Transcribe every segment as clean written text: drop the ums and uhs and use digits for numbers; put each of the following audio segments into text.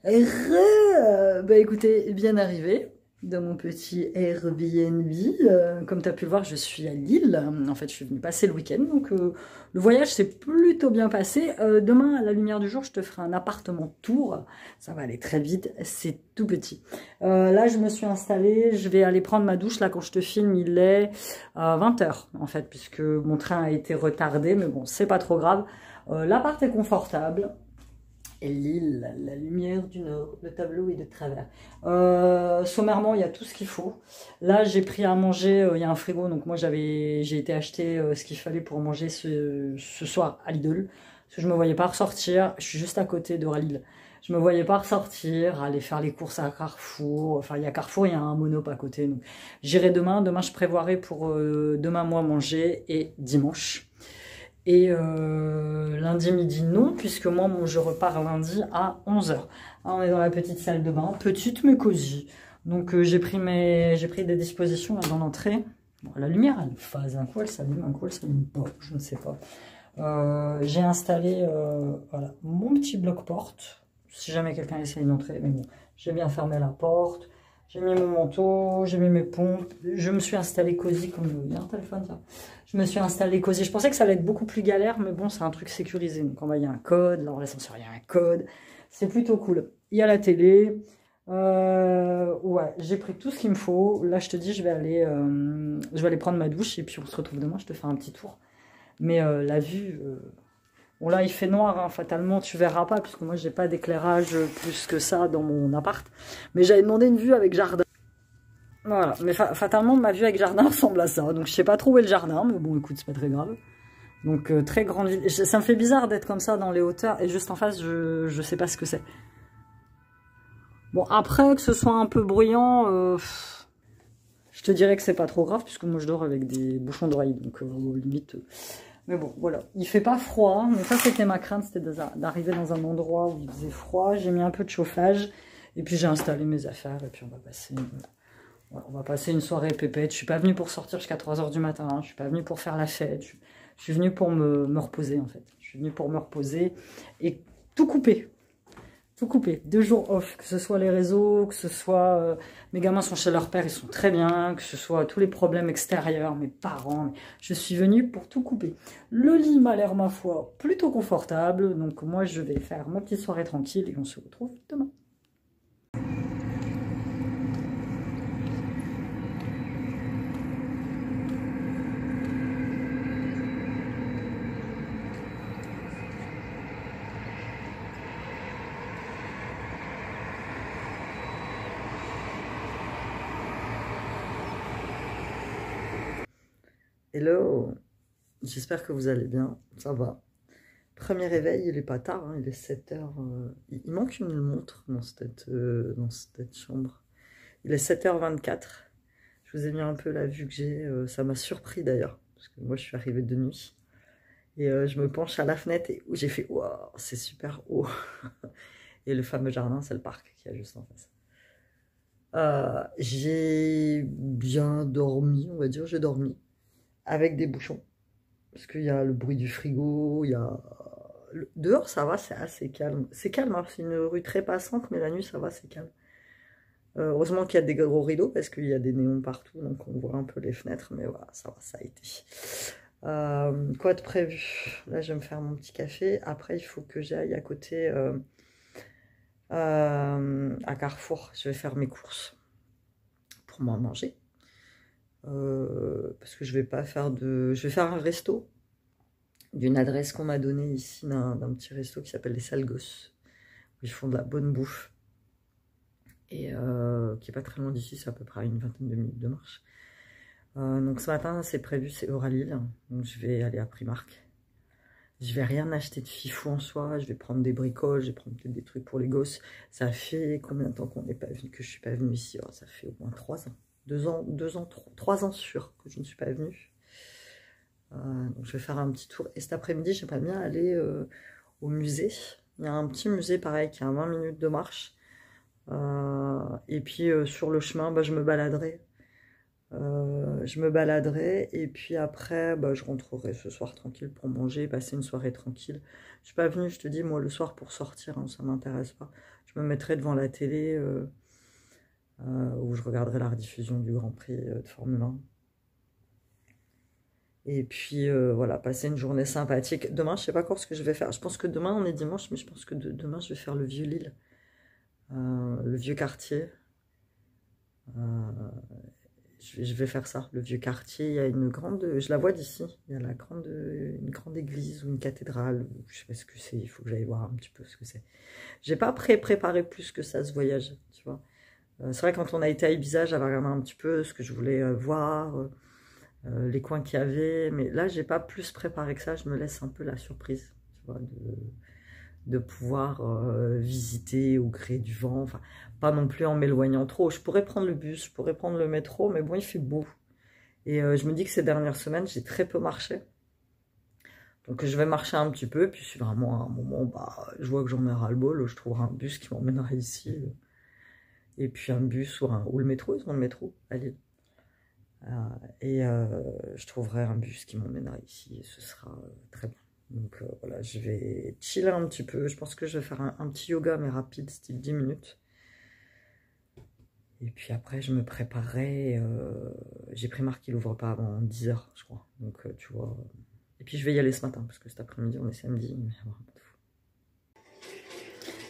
Bah écoutez, bien arrivé dans mon petit Airbnb. Comme tu as pu le voir, je suis à Lille. En fait, je suis venue passer le week-end. Donc, le voyage s'est plutôt bien passé. Demain, à la lumière du jour, je te ferai un appartement tour. Ça va aller très vite. C'est tout petit. Là, je me suis installée. Je vais aller prendre ma douche. Là, quand je te filme, il est 20 h, en fait, puisque mon train a été retardé. Mais bon, c'est pas trop grave. L'appart est confortable. Et l'île, la lumière du nord, le tableau est de travers. Sommairement, il y a tout ce qu'il faut. Là, j'ai pris à manger, il y a un frigo, donc moi j'ai été acheter ce qu'il fallait pour manger ce soir à Lidl. Parce que je me voyais pas ressortir, je suis juste à côté de Lille. Je me voyais pas ressortir, aller faire les courses à Carrefour. Enfin, il y a Carrefour, il y a un Monop à côté. J'irai demain. Demain, je prévoirai pour demain, moi, manger et dimanche. Et lundi midi, non, puisque moi, je repars lundi à 11 h. On est dans la petite salle de bain, petite mais cosy. Donc j'ai pris des dispositions là dans l'entrée. Bon, la lumière, elle phase, un coup elle s'allume, un coup elle s'allume pas, je ne sais pas. J'ai installé voilà, mon petit bloc-porte, si jamais quelqu'un essaye d'entrer, mais bon, j'ai bien fermé la porte. J'ai mis mon manteau, j'ai mis mes pompes, je me suis installé cosy comme il y a un téléphone, tiens. Je me suis installé cosy. Je pensais que ça allait être beaucoup plus galère, mais bon, c'est un truc sécurisé. Donc, en bas, il y a un code, là, dans l'ascenseur, il y a un code. C'est plutôt cool. Il y a la télé. Ouais, j'ai pris tout ce qu'il me faut. Là, je te dis, je vais aller prendre ma douche et puis on se retrouve demain. Je te fais un petit tour. Mais la vue, bon là, il fait noir, hein, fatalement, tu verras pas, puisque moi, j'ai pas d'éclairage plus que ça dans mon appart. Mais j'avais demandé une vue avec jardin. Voilà, mais fatalement, ma vue avec jardin ressemble à ça. Donc, je sais pas trop où est le jardin, mais bon, écoute, c'est pas très grave. Donc, très grande ville. Ça me fait bizarre d'être comme ça dans les hauteurs, et juste en face, je sais pas ce que c'est. Bon, après, que ce soit un peu bruyant, je te dirais que c'est pas trop grave, puisque moi, je dors avec des bouchons d'oreille, donc, limite... Mais bon, voilà. Il fait pas froid, mais ça, c'était ma crainte, c'était d'arriver dans un endroit où il faisait froid. J'ai mis un peu de chauffage, et puis j'ai installé mes affaires, et puis on va passer une soirée pépette. Je suis pas venue pour sortir jusqu'à 3 h du matin. Hein. Je suis pas venue pour faire la fête. Je suis venue pour me reposer, en fait. Je suis venue pour me reposer et tout couper. Tout couper. 2 jours off. Que ce soit les réseaux, que ce soit... mes gamins sont chez leur père, ils sont très bien. Que ce soit tous les problèmes extérieurs, mes parents. Je suis venue pour tout couper. Le lit m'a l'air, ma foi, plutôt confortable. Donc moi, je vais faire ma petite soirée tranquille et on se retrouve demain. Hello, j'espère que vous allez bien, ça va. Premier réveil, il est pas tard, hein, il est 7 h. Il manque une montre dans cette chambre. Il est 7 h 24. Je vous ai mis un peu la vue que j'ai, ça m'a surpris d'ailleurs, parce que moi je suis arrivée de nuit. Et je me penche à la fenêtre et j'ai fait, waouh, c'est super haut. Et le fameux jardin, c'est le parc qui est juste en face. J'ai bien dormi, on va dire, j'ai dormi. Avec des bouchons. Parce qu'il y a le bruit du frigo, il y a... Dehors, ça va, c'est assez calme. C'est calme, hein, c'est une rue très passante, mais la nuit, ça va, c'est calme. Heureusement qu'il y a des gros rideaux, parce qu'il y a des néons partout, donc on voit un peu les fenêtres, mais voilà, ça va, ça a été. Quoi de prévu? Là, je vais me faire mon petit café. Après, il faut que j'aille à côté, à Carrefour. Je vais faire mes courses pour m'en manger. Parce que je vais pas faire de... Je vais faire un resto d'une adresse qu'on m'a donnée ici, d'un petit resto qui s'appelle les Sales Gosses, où ils font de la bonne bouffe, et qui est pas très loin d'ici, c'est à peu près à une vingtaine de minutes de marche. Donc ce matin, c'est prévu, c'est Euralil, donc je vais aller à Primark. Je vais rien acheter de fifou en soi, je vais prendre des bricoles, je vais prendre peut-être des trucs pour les gosses. Ça fait combien de temps qu'on n'est pas venu, que je suis pas venue ici? Oh, ça fait au moins 3 ans. 3 ans sûrs que je ne suis pas venue. Donc je vais faire un petit tour. Et cet après-midi, j'aimerais bien aller au musée. Il y a un petit musée pareil qui a 20 minutes de marche. Et puis sur le chemin, bah, je me baladerai Je me baladerai et puis après, bah, je rentrerai ce soir tranquille pour manger, passer une soirée tranquille. Je suis pas venue, je te dis, moi, le soir pour sortir, hein, ça m'intéresse pas. Je me mettrai devant la télé où je regarderai la rediffusion du Grand Prix de Formule 1. Et puis voilà, passer une journée sympathique. Demain, je sais pas encore ce que je vais faire. Je pense que demain, on est dimanche, mais je pense que demain, je vais faire le vieux Lille, le vieux quartier. Je vais faire ça, le vieux quartier. Il y a une grande, je la vois d'ici. Il y a une grande église ou une cathédrale. Je sais pas ce que c'est. Il faut que j'aille voir un petit peu ce que c'est. J'ai pas préparé plus que ça ce voyage, tu vois. C'est vrai quand on a été à Ibiza, j'avais regardé un petit peu ce que je voulais voir. Les coins qu'il y avait, mais là j'ai pas plus préparé que ça, je me laisse un peu la surprise, tu vois, de pouvoir visiter au gré du vent, enfin pas non plus en m'éloignant trop. Je pourrais prendre le bus, je pourrais prendre le métro, mais bon il fait beau, et je me dis que ces dernières semaines j'ai très peu marché, donc je vais marcher un petit peu, puis si vraiment à un moment, bah, je vois que j'en ai ras-le-bol, je trouverai un bus qui m'emmènera ici, et puis un bus ou le métro, ils ont le métro à Lille. Je trouverai un bus qui m'emmènera ici et ce sera très bien. Donc voilà, je vais chiller un petit peu. Je pense que je vais faire un petit yoga mais rapide, style 10 minutes. Et puis après, je me préparerai. J'ai pris Marc, il ouvre pas avant 10 h, je crois. Donc tu vois. Et puis je vais y aller ce matin parce que cet après-midi, on est samedi.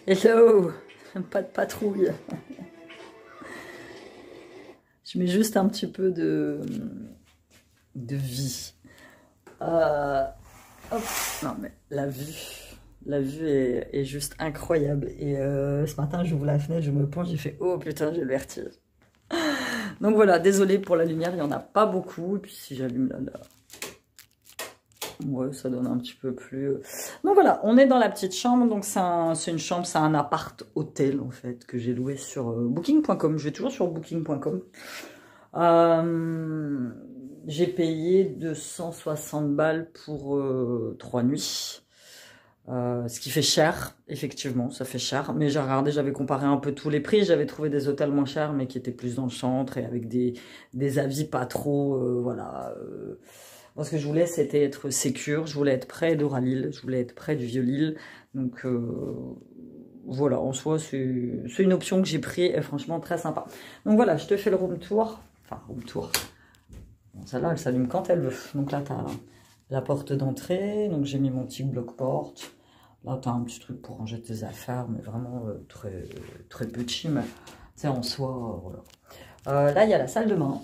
Mais hello, pas de patrouille. Je mets juste un petit peu de vie. Hop. Non mais la vue est juste incroyable. Et ce matin, j'ouvre la fenêtre, je me penche, j'ai fait oh putain, j'ai le vertige. Donc voilà, désolée pour la lumière, il n'y en a pas beaucoup. Et puis si j'allume là, ouais, ça donne un petit peu plus. Donc voilà, on est dans la petite chambre. Donc c'est une chambre, c'est un appart hôtel en fait que j'ai loué sur booking.com. Je vais toujours sur booking.com. J'ai payé 260 balles pour 3 nuits. Ce qui fait cher, effectivement, ça fait cher. Mais j'ai regardé, j'avais comparé un peu tous les prix. J'avais trouvé des hôtels moins chers, mais qui étaient plus dans le centre et avec des avis pas trop, voilà. Moi, ce que je voulais, c'était être sécure. Je voulais être près d'Euralille. Je voulais être près du Vieux-Lille. Donc, voilà, en soi, c'est une option que j'ai prise et franchement, très sympa. Donc voilà, je te fais le room tour. Enfin, room tour. Bon, celle-là, elle s'allume quand elle veut. Donc là, tu as la porte d'entrée. Donc j'ai mis mon petit bloc-porte. Là, tu as un petit truc pour ranger tes affaires, mais vraiment très, très petit. Mais tu sais, en soi, voilà. Là, il y a la salle de bain.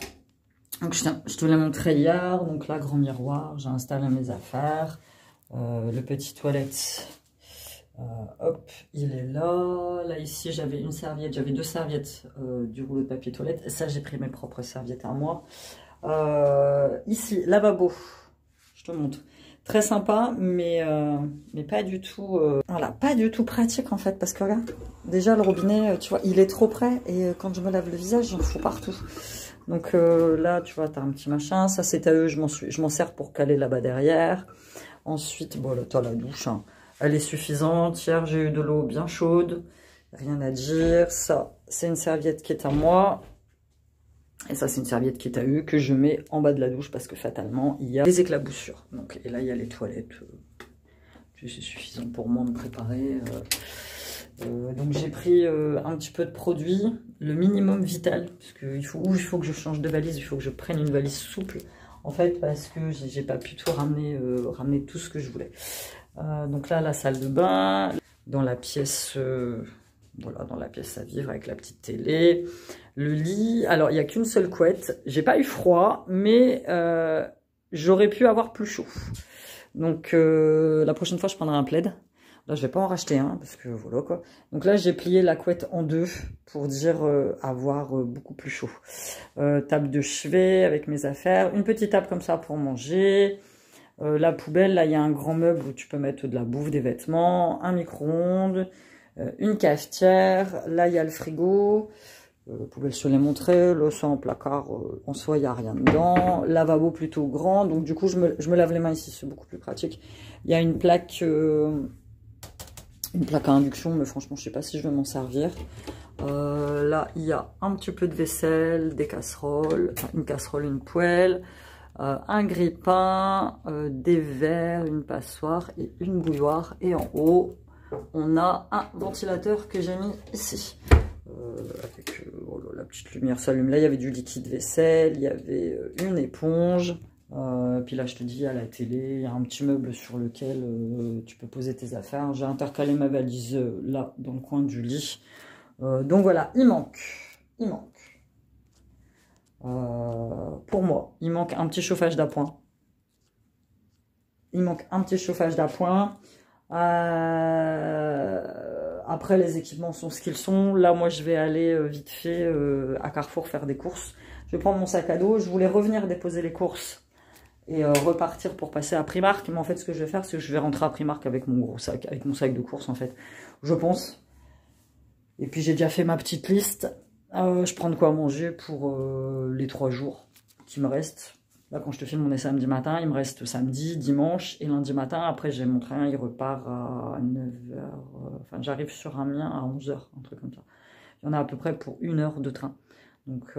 Donc je te l'ai montré hier. Donc là, grand miroir. J'ai installé mes affaires. Le petit toilette. Hop, il est là. Là, ici, j'avais une serviette. J'avais 2 serviettes du rouleau de papier toilette. Et ça, j'ai pris mes propres serviettes à moi. Ici, lavabo. Je te montre. Très sympa, mais pas du tout... voilà, pas du tout pratique, en fait. Parce que, regarde, déjà, le robinet, tu vois, il est trop près. Et quand je me lave le visage, j'en fous partout. Donc là, tu vois, tu as un petit machin. Ça, c'est à eux. Je m'en sers pour caler là-bas derrière. Ensuite, bon, là, tu as la douche, hein. Elle est suffisante. Hier, j'ai eu de l'eau bien chaude. Rien à dire. Ça, c'est une serviette qui est à moi. Et ça, c'est une serviette qui est à eux, que je mets en bas de la douche parce que fatalement, il y a des éclaboussures. Donc, et là, il y a les toilettes. C'est suffisant pour moi de me préparer. Donc, j'ai pris un petit peu de produit. Le minimum vital. Parce que il faut que je change de valise. Il faut que je prenne une valise souple. En fait, parce que j'ai pas pu tout ramener tout ce que je voulais. Donc là, la salle de bain, dans la pièce, voilà, dans la pièce à vivre avec la petite télé, le lit. Alors, il n'y a qu'une seule couette. J'ai pas eu froid, mais j'aurais pu avoir plus chaud. Donc, la prochaine fois, je prendrai un plaid. Là, je vais pas en racheter un, parce que voilà quoi. Donc là, j'ai plié la couette en 2 pour dire avoir beaucoup plus chaud. Table de chevet avec mes affaires. Une petite table comme ça pour manger. La poubelle, là, il y a un grand meuble où tu peux mettre de la bouffe, des vêtements, un micro-ondes, une cafetière. Là, il y a le frigo. Poubelle, je te l'ai montré. Le sang en placard, en soi, il n'y a rien dedans. Lavabo plutôt grand. Donc, du coup, je me lave les mains ici. C'est beaucoup plus pratique. Il y a une plaque à induction, mais franchement, je ne sais pas si je vais m'en servir. Là, il y a un petit peu de vaisselle, des casseroles, enfin, une casserole, une poêle, un grille-pain, des verres, une passoire et une bouilloire. Et en haut, on a un ventilateur que j'ai mis ici. Avec oh là, la petite lumière s'allume. Là, il y avait du liquide vaisselle, il y avait une éponge. Puis là, je te dis, à la télé, il y a un petit meuble sur lequel tu peux poser tes affaires. J'ai intercalé ma valise là, dans le coin du lit. Donc voilà, il manque. Pour moi, il manque un petit chauffage d'appoint. Après, les équipements sont ce qu'ils sont. Là, moi, je vais aller vite fait à Carrefour faire des courses. Je vais prendre mon sac à dos. Je voulais revenir déposer les courses et repartir pour passer à Primark. Mais en fait, ce que je vais faire, c'est que je vais rentrer à Primark avec mon gros sac, avec mon sac de courses, en fait. Je pense. Et puis, j'ai déjà fait ma petite liste. Je prends de quoi manger pour les 3 jours qui me restent. Là, quand je te filme, on est samedi matin. Il me reste samedi, dimanche et lundi matin. Après, j'ai mon train. Il repart à 9h. Enfin, j'arrive sur un mien à 11h, un truc comme ça. Il y en a à peu près pour 1 heure de train. Donc,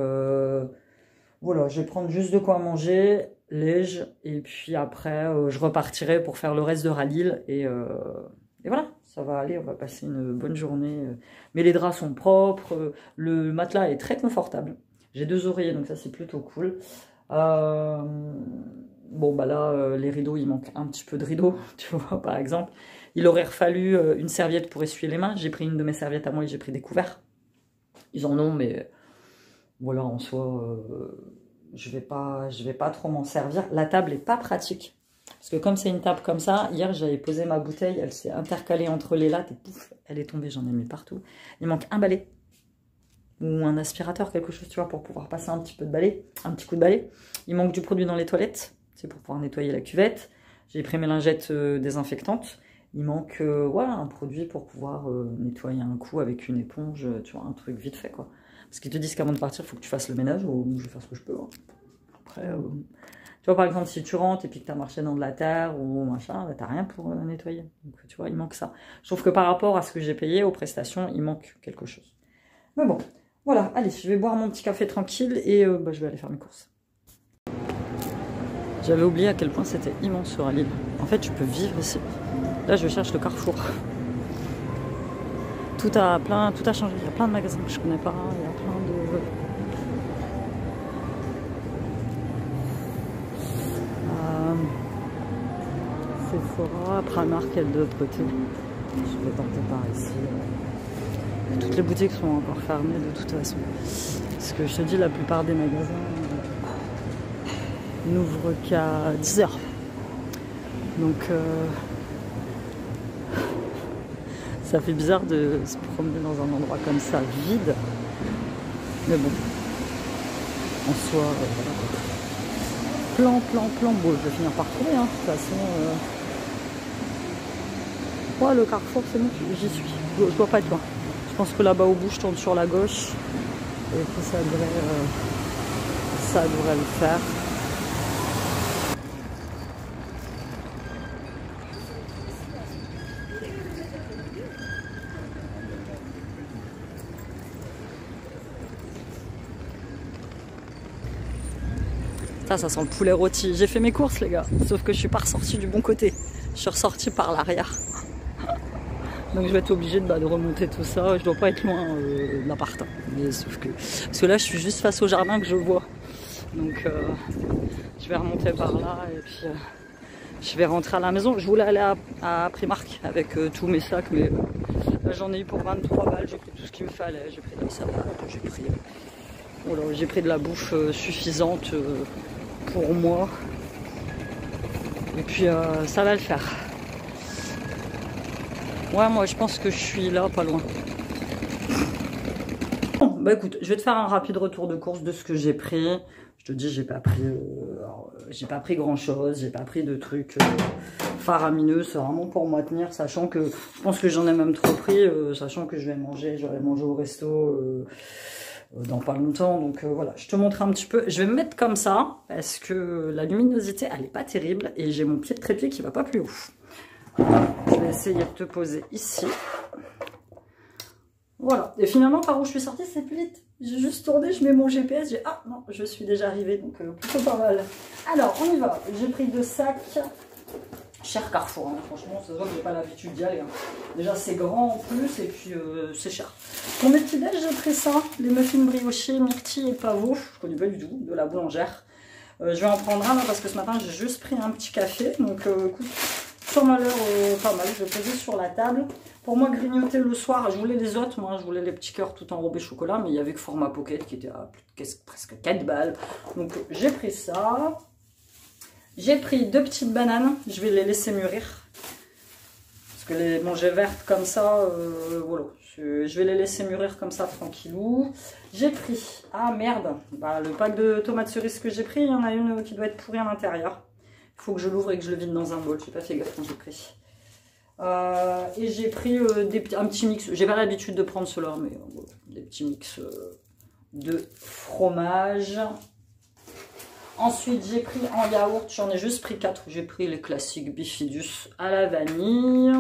voilà, je vais prendre juste de quoi manger, léger. Et puis après, je repartirai pour faire le reste de Rallye. Et voilà, ça va aller. On va passer une bonne journée. Mais les draps sont propres. Le matelas est très confortable. J'ai 2 oreillers, donc ça, c'est plutôt cool. Bon bah là les rideaux, il manque un petit peu de rideaux, tu vois, par exemple. Il aurait fallu une serviette pour essuyer les mains. J'ai pris une de mes serviettes à moi et j'ai pris des couverts. Ils en ont, mais voilà, en soi je vais pas trop m'en servir. La table est pas pratique parce que comme c'est une table comme ça, hier j'avais posé ma bouteille, elle s'est intercalée entre les lattes et pouf, elle est tombée, j'en ai mis partout. Il manque un balai ou un aspirateur, quelque chose, tu vois, pour pouvoir passer un petit coup de balai. Il manque du produit dans les toilettes, c'est pour pouvoir nettoyer la cuvette. J'ai pris mes lingettes désinfectantes. Il manque voilà, un produit pour pouvoir nettoyer un coup avec une éponge, tu vois, un truc vite fait, quoi. Parce qu'ils te disent qu'avant de partir, il faut que tu fasses le ménage, ou je vais faire ce que je peux. Hein. Après, tu vois, par exemple, si tu rentres et puis que tu as marché dans de la terre ou machin, bah, tu n'as rien pour nettoyer. Donc, tu vois, il manque ça. Je trouve que par rapport à ce que j'ai payé aux prestations, il manque quelque chose. Mais bon. Voilà, allez, je vais boire mon petit café tranquille et bah, je vais aller faire mes courses. J'avais oublié à quel point c'était immense sur Rallye. En fait, tu peux vivre ici. Là, je cherche le Carrefour. Tout a changé. Il y a plein de magasins que je connais pas. Il y a plein de... Sephora, Primark est de l'autre côté. Je vais tenter par ici. Toutes les boutiques sont encore fermées de toute façon. Parce que je te dis, la plupart des magasins n'ouvrent qu'à 10h. Donc ça fait bizarre de se promener dans un endroit comme ça, vide. Mais bon, en soi, voilà. Plan. Bon, je vais finir par trouver, hein. De toute façon, ouais, le Carrefour, c'est bon, j'y suis. Je dois pas être loin. Je pense que là-bas au bout, je tourne sur la gauche. Et puis ça devrait le faire. Ça sent le poulet rôti. J'ai fait mes courses, les gars. Sauf que je suis pas ressortie du bon côté. Je suis ressortie par l'arrière. Donc je vais être obligée de remonter tout ça. Je dois pas être loin de l'appart. Mais sauf que... Parce que là, je suis juste face au jardin que je vois. Donc je vais remonter par là et puis je vais rentrer à la maison. Je voulais aller à Primark avec tous mes sacs, mais là j'en ai eu pour 23 balles. J'ai pris tout ce qu'il me fallait. J'ai pris de la savon, j'ai pris de la bouffe suffisante pour moi. Et puis ça va le faire. Ouais, moi je pense que je suis là, pas loin. Bon, bah écoute, je vais te faire un rapide retour de course de ce que j'ai pris. Je te dis, j'ai pas pris grand chose, j'ai pas pris de trucs faramineux, c'est vraiment pour moi tenir, sachant que je pense que j'en ai même trop pris, sachant que je vais manger au resto dans pas longtemps. Donc voilà, je te montre un petit peu. Je vais me mettre comme ça parce que la luminosité elle est pas terrible et j'ai mon pied de trépied qui va pas plus haut. Je vais essayer de te poser ici. Voilà. Et finalement, par où je suis sortie, c'est plus vite. J'ai juste tourné, je mets mon GPS, j'ai ah non, je suis déjà arrivée, donc plutôt pas mal. Alors, on y va. J'ai pris 2 sacs. Cher Carrefour, hein. Franchement, c'est vrai que j'ai pas l'habitude d'y aller. Hein. Déjà, c'est grand en plus, et puis c'est cher. Pour mes petits déj, j'ai pris ça. Les muffins briochés, myrtille et pavot. Je connais pas du tout, de la boulangère. Je vais en prendre un là, parce que ce matin, j'ai juste pris un petit café. Donc, écoute, sur ma l'heure, pas mal. Je vais poser sur la table. Pour moi, grignoter le soir, je voulais les autres. Moi, je voulais les petits cœurs tout enrobés chocolat. Mais il y avait que format pocket qui était à presque 4 balles. Donc, j'ai pris ça. J'ai pris 2 petites bananes. Je vais les laisser mûrir. Parce que les manger vertes comme ça, voilà. Je vais les laisser mûrir comme ça, tranquillou. J'ai pris, ah merde, bah, le pack de tomates cerises que j'ai pris, il y en a une qui doit être pourrie à l'intérieur. Il faut que je l'ouvre et que je le vide dans un bol. Je n'ai pas fait gaffe quand j'ai pris. Et j'ai pris un petit mix. J'ai pas l'habitude de prendre cela, mais des petits mix de fromage. Ensuite, j'ai pris en yaourt, j'en ai juste pris 4. J'ai pris les classiques Bifidus à la vanille.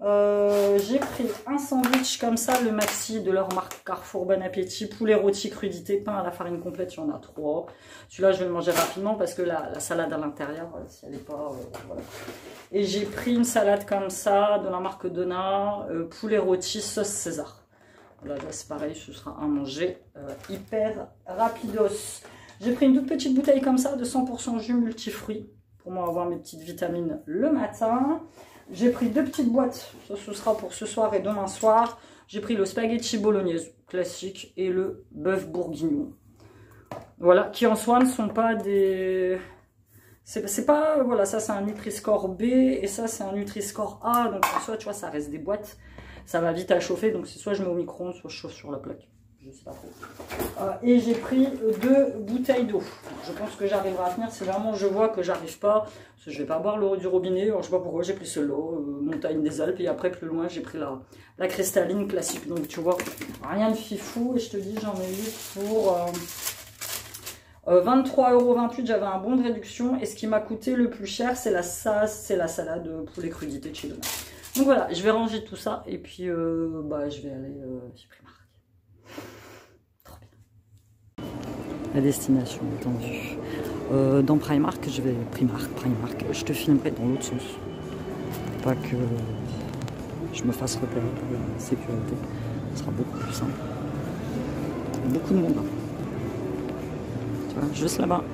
J'ai pris un sandwich comme ça, le maxi de leur marque Carrefour Bon Appétit, poulet rôti crudité, pain à la farine complète, il y en a 3. Celui-là, je vais le manger rapidement parce que la salade à l'intérieur, si elle n'est pas... voilà. Et j'ai pris une salade comme ça, de la marque Donna, poulet rôti, sauce César. Voilà, là c'est pareil, ce sera à manger hyper rapidos. J'ai pris une toute petite bouteille comme ça, de 100% jus multifruits, pour moi avoir mes petites vitamines le matin. J'ai pris 2 petites boîtes, ça ce sera pour ce soir et demain soir. J'ai pris le spaghetti bolognaise classique et le bœuf bourguignon. Voilà, qui en soi ne sont pas des... C'est pas... Voilà, ça c'est un Nutri-Score B et ça c'est un Nutri-Score A. Donc en soi, tu vois, ça reste des boîtes. Ça va vite à chauffer, donc c'est soit je mets au micro-ondes, soit je chauffe sur la plaque. Je sais pas trop. Et j'ai pris 2 bouteilles d'eau. Je pense que j'arriverai à tenir. Si vraiment je vois que j'arrive pas, parce que je vais pas boire l'eau du robinet. Alors, je sais pas pourquoi j'ai pris celle-là, montagne des Alpes. Et après plus loin j'ai pris la cristalline classique. Donc tu vois, rien de fifou. Et je te dis, j'en ai eu pour 23,28 €. J'avais un bon de réduction. Et ce qui m'a coûté le plus cher, c'est la salade poulet crudité de chez Donna. Donc voilà, je vais ranger tout ça. Et puis bah, je vais aller chez Primark. La destination étendue. Dans Primark, je vais... Primark, je te filmerai dans l'autre sens. Pour pas que je me fasse repérer par la sécurité. Ce sera beaucoup plus simple. Beaucoup de monde. Hein. Tu vois, juste là-bas.